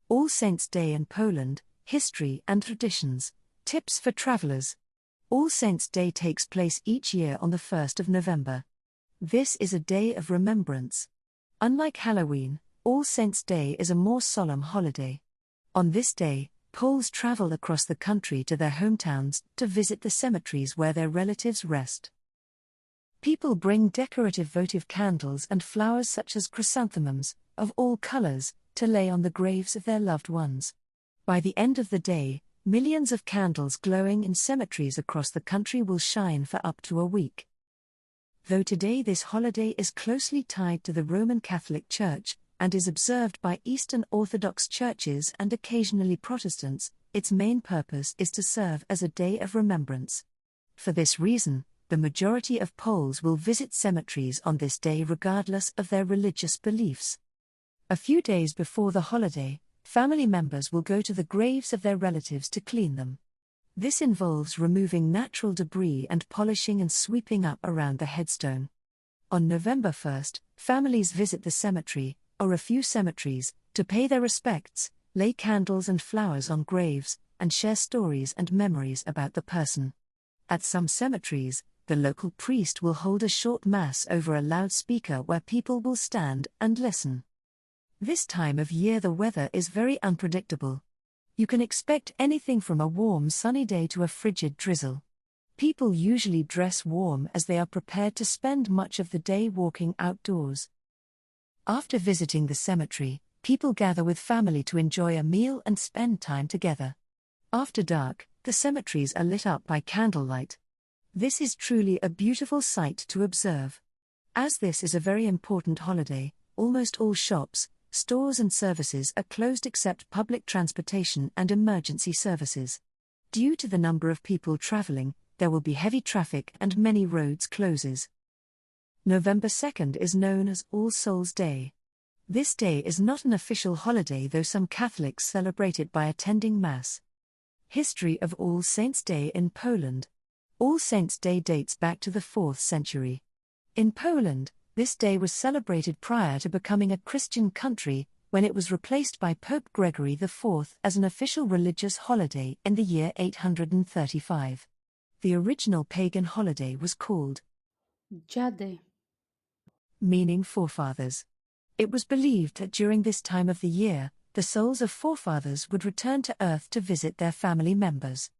All Saints' Day in Poland, history and traditions, tips for travelers. All Saints' Day takes place each year on the 1st of November. This is a day of remembrance. Unlike Halloween, All Saints' Day is a more solemn holiday. On this day, Poles travel across the country to their hometowns to visit the cemeteries where their relatives rest. People bring decorative votive candles and flowers such as chrysanthemums, of all colors, to lay on the graves of their loved ones. By the end of the day, millions of candles glowing in cemeteries across the country will shine for up to a week. Though today this holiday is closely tied to the Roman Catholic Church, and is observed by Eastern Orthodox churches and occasionally Protestants, its main purpose is to serve as a day of remembrance. For this reason, the majority of Poles will visit cemeteries on this day regardless of their religious beliefs. A few days before the holiday, family members will go to the graves of their relatives to clean them. This involves removing natural debris and polishing and sweeping up around the headstone. On November 1st, families visit the cemetery, or a few cemeteries, to pay their respects, lay candles and flowers on graves, and share stories and memories about the person. At some cemeteries, the local priest will hold a short mass over a loudspeaker where people will stand and listen. This time of year the weather is very unpredictable. You can expect anything from a warm sunny day to a frigid drizzle. People usually dress warm as they are prepared to spend much of the day walking outdoors. After visiting the cemetery, people gather with family to enjoy a meal and spend time together. After dark, the cemeteries are lit up by candlelight. This is truly a beautiful sight to observe. As this is a very important holiday, almost all shops, stores and services are closed except public transportation and emergency services. Due to the number of people traveling, there will be heavy traffic and many roads closes. November 2nd is known as All Souls' Day. This day is not an official holiday, though some Catholics celebrate it by attending Mass. History of All Saints' Day in Poland. All Saints' Day dates back to the 4th century. In Poland, this day was celebrated prior to becoming a Christian country, when it was replaced by Pope Gregory IV as an official religious holiday in the year 835. The original pagan holiday was called Dziady, meaning forefathers. It was believed that during this time of the year, the souls of forefathers would return to earth to visit their family members.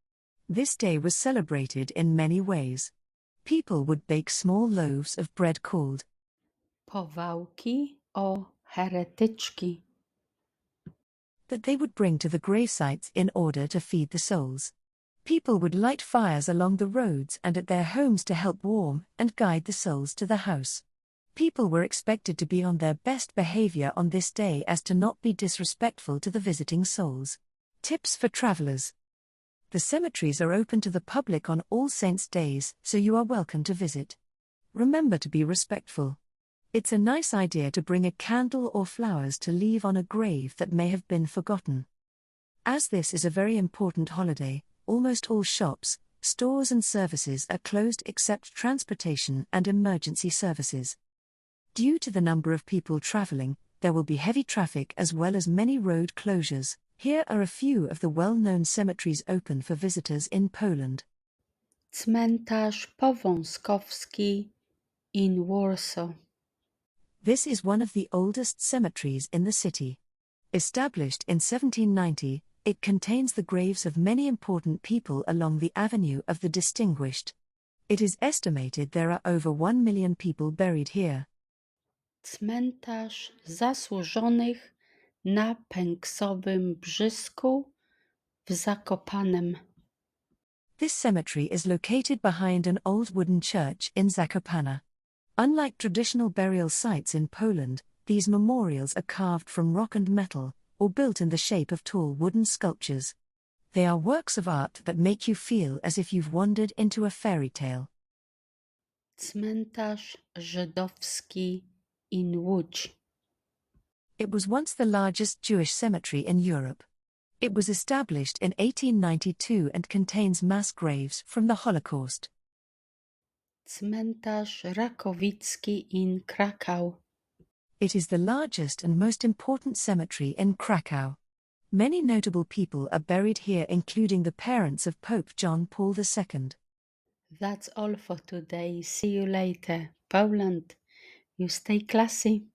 This day was celebrated in many ways. People would bake small loaves of bread called powałki o heretyczki, that they would bring to the gravesites in order to feed the souls. People would light fires along the roads and at their homes to help warm and guide the souls to the house. People were expected to be on their best behavior on this day as to not be disrespectful to the visiting souls. Tips for travelers. The cemeteries are open to the public on All Saints' Days, so you are welcome to visit. Remember to be respectful. It's a nice idea to bring a candle or flowers to leave on a grave that may have been forgotten. As this is a very important holiday, almost all shops, stores and services are closed except transportation and emergency services. Due to the number of people traveling, there will be heavy traffic as well as many road closures. Here are a few of the well-known cemeteries open for visitors in Poland. cmentarz powązkowski in Warsaw, This is one of the oldest cemeteries in the city. Established in 1790, it contains the graves of many important people along the Avenue of the Distinguished. It is estimated there are over 1 million people buried here. cmentarz zasłużonych na Pęksowym Brzysku w Zakopanem. This cemetery is located behind an old wooden church in Zakopane. Unlike traditional burial sites in Poland, these memorials are carved from rock and metal, or built in the shape of tall wooden sculptures. They are works of art that make you feel as if you've wandered into a fairy tale. Cmentarz żydowski in Łódź. It was once the largest Jewish cemetery in Europe. It was established in 1892 and contains mass graves from the Holocaust. Cmentarz rakowicki in Krakow. It is the largest and most important cemetery in Krakow. Many notable people are buried here, including the parents of Pope John Paul II. That's all for today. See you later. Poland, you stay classy.